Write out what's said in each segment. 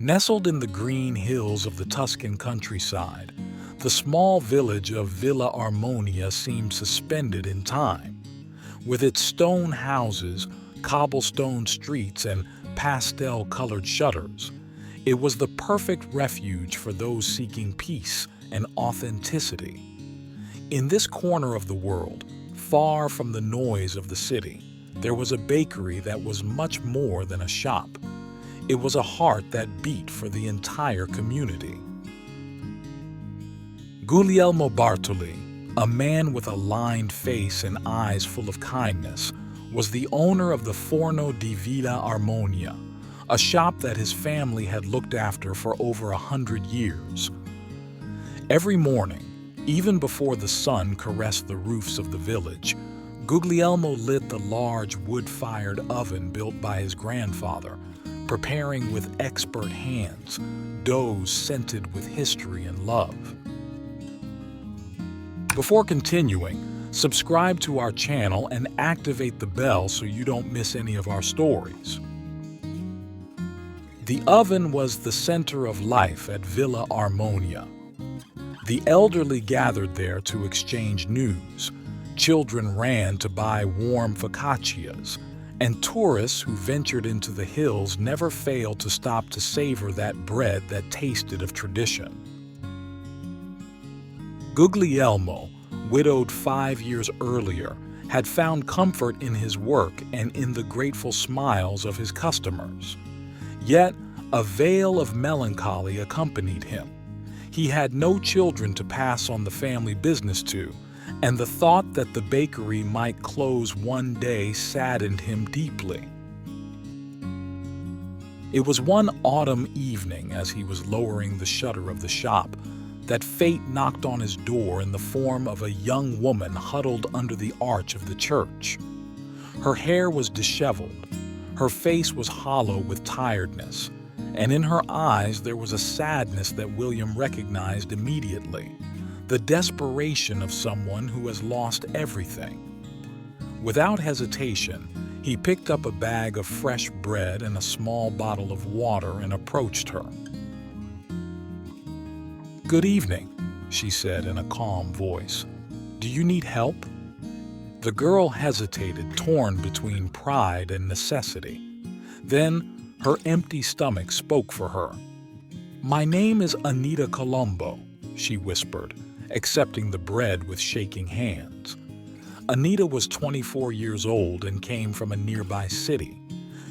Nestled in the green hills of the Tuscan countryside, the small village of Villa Armonia seemed suspended in time. With its stone houses, cobblestone streets, and pastel-colored shutters, it was the perfect refuge for those seeking peace and authenticity. In this corner of the world, far from the noise of the city, there was a bakery that was much more than a shop. It was a heart that beat for the entire community. Guglielmo Bartoli, a man with a lined face and eyes full of kindness, was the owner of the Forno di Villa Armonia, a shop that his family had looked after for over 100 years. Every morning, even before the sun caressed the roofs of the village, Guglielmo lit the large wood-fired oven built by his grandfather, preparing with expert hands doughs scented with history and love. Before continuing, subscribe to our channel and activate the bell so you don't miss any of our stories. The oven was the center of life at Villa Armonia. The elderly gathered there to exchange news, children ran to buy warm focaccias, and tourists who ventured into the hills never failed to stop to savor that bread that tasted of tradition. Guglielmo, widowed 5 years earlier, had found comfort in his work and in the grateful smiles of his customers. Yet, a veil of melancholy accompanied him. He had no children to pass on the family business to, and the thought that the bakery might close one day saddened him deeply. It was one autumn evening, as he was lowering the shutter of the shop, that fate knocked on his door in the form of a young woman huddled under the arch of the church. Her hair was disheveled, her face was hollow with tiredness, and in her eyes there was a sadness that William recognized immediately, the desperation of someone who has lost everything. Without hesitation, he picked up a bag of fresh bread and a small bottle of water and approached her. "Good evening," she said in a calm voice. "Do you need help?" The girl hesitated, torn between pride and necessity. Then, her empty stomach spoke for her. "My name is Anita Colombo," she whispered, accepting the bread with shaking hands. Anita was 24 years old and came from a nearby city.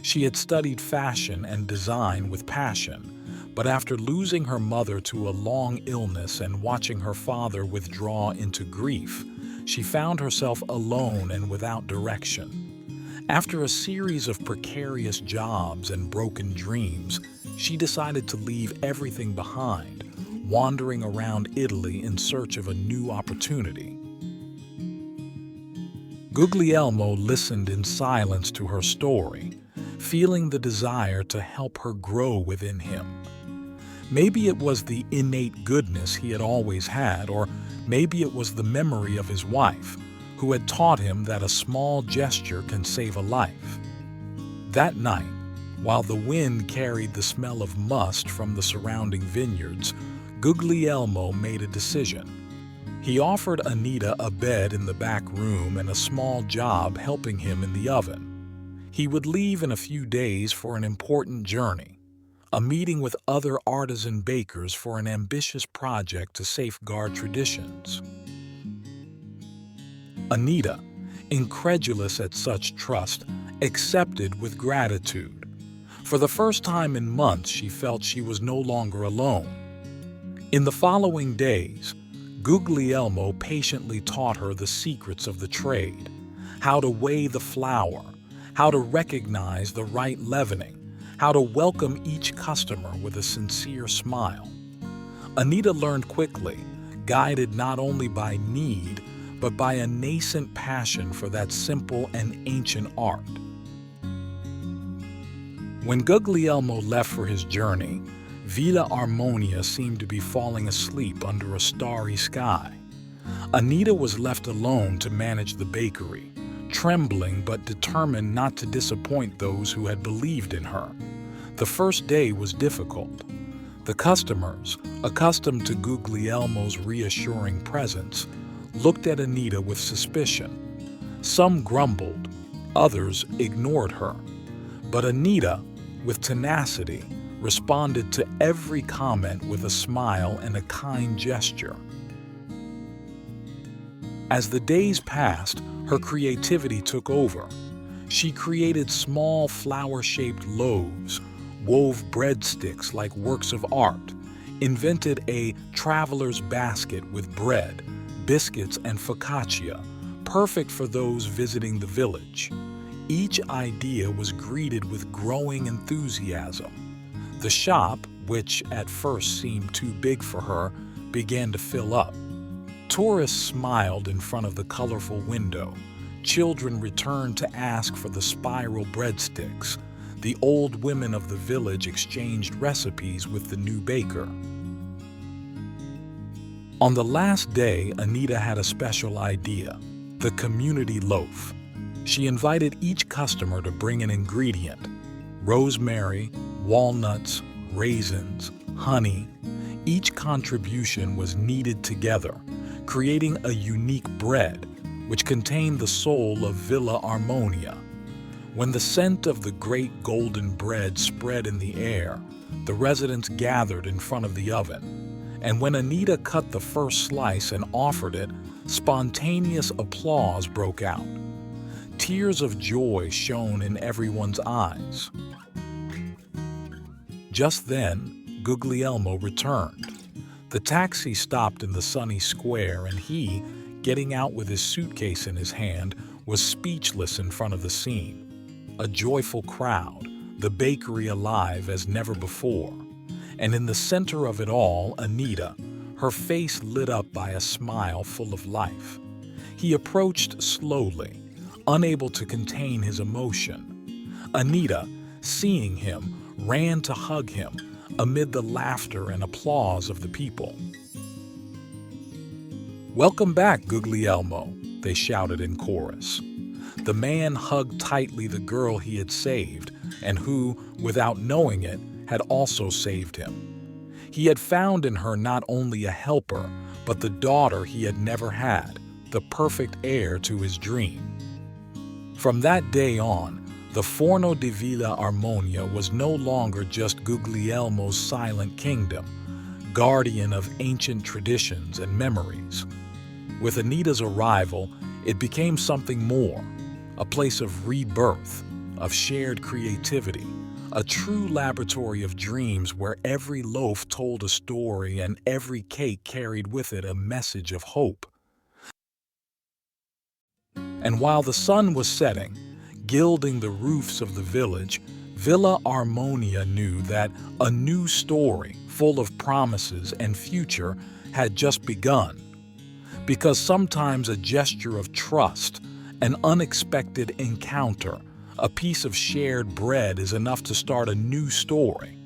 She had studied fashion and design with passion, but after losing her mother to a long illness and watching her father withdraw into grief, she found herself alone and without direction. After a series of precarious jobs and broken dreams, she decided to leave everything behind, wandering around Italy in search of a new opportunity. Guglielmo listened in silence to her story, feeling the desire to help her grow within him. Maybe it was the innate goodness he had always had, or maybe it was the memory of his wife, who had taught him that a small gesture can save a life. That night, while the wind carried the smell of must from the surrounding vineyards, Guglielmo made a decision. He offered Anita a bed in the back room and a small job helping him in the oven. He would leave in a few days for an important journey, a meeting with other artisan bakers for an ambitious project to safeguard traditions. Anita, incredulous at such trust, accepted with gratitude. For the first time in months, she felt she was no longer alone. In the following days, Guglielmo patiently taught her the secrets of the trade, how to weigh the flour, how to recognize the right leavening, how to welcome each customer with a sincere smile. Anita learned quickly, guided not only by need, but by a nascent passion for that simple and ancient art. When Guglielmo left for his journey, Villa Armonia seemed to be falling asleep under a starry sky. Anita was left alone to manage the bakery, trembling but determined not to disappoint those who had believed in her. The first day was difficult. The customers, accustomed to Guglielmo's reassuring presence, looked at Anita with suspicion. Some grumbled, others ignored her. But Anita, with tenacity, responded to every comment with a smile and a kind gesture. As the days passed, her creativity took over. She created small flower-shaped loaves, wove breadsticks like works of art, invented a traveler's basket with bread, biscuits, and focaccia, perfect for those visiting the village. Each idea was greeted with growing enthusiasm. The shop, which at first seemed too big for her, began to fill up. Tourists smiled in front of the colorful window. Children returned to ask for the spiral breadsticks. The old women of the village exchanged recipes with the new baker. On the last day, Anita had a special idea: the community loaf. She invited each customer to bring an ingredient: rosemary, walnuts, raisins, honey. Each contribution was kneaded together, creating a unique bread, which contained the soul of Villa Armonia. When the scent of the great golden bread spread in the air, the residents gathered in front of the oven. And when Anita cut the first slice and offered it, spontaneous applause broke out. Tears of joy shone in everyone's eyes. Just then, Guglielmo returned. The taxi stopped in the sunny square, and he, getting out with his suitcase in his hand, was speechless in front of the scene. A joyful crowd, the bakery alive as never before. And in the center of it all, Anita, her face lit up by a smile full of life. He approached slowly, unable to contain his emotion. Anita, seeing him, ran to hug him amid the laughter and applause of the people. "Welcome back, Guglielmo," they shouted in chorus. The man hugged tightly the girl he had saved and who, without knowing it, had also saved him. He had found in her not only a helper, but the daughter he had never had, the perfect heir to his dream. From that day on, the Forno di Villa Armonia was no longer just Guglielmo's silent kingdom, guardian of ancient traditions and memories. With Anita's arrival, it became something more, a place of rebirth, of shared creativity, a true laboratory of dreams where every loaf told a story and every cake carried with it a message of hope. And while the sun was setting, gilding the roofs of the village, Villa Armonia knew that a new story, full of promises and future, had just begun. Because sometimes a gesture of trust, an unexpected encounter, a piece of shared bread is enough to start a new story.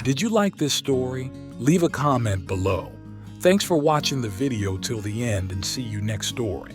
Did you like this story? Leave a comment below. Thanks for watching the video till the end, and see you next story.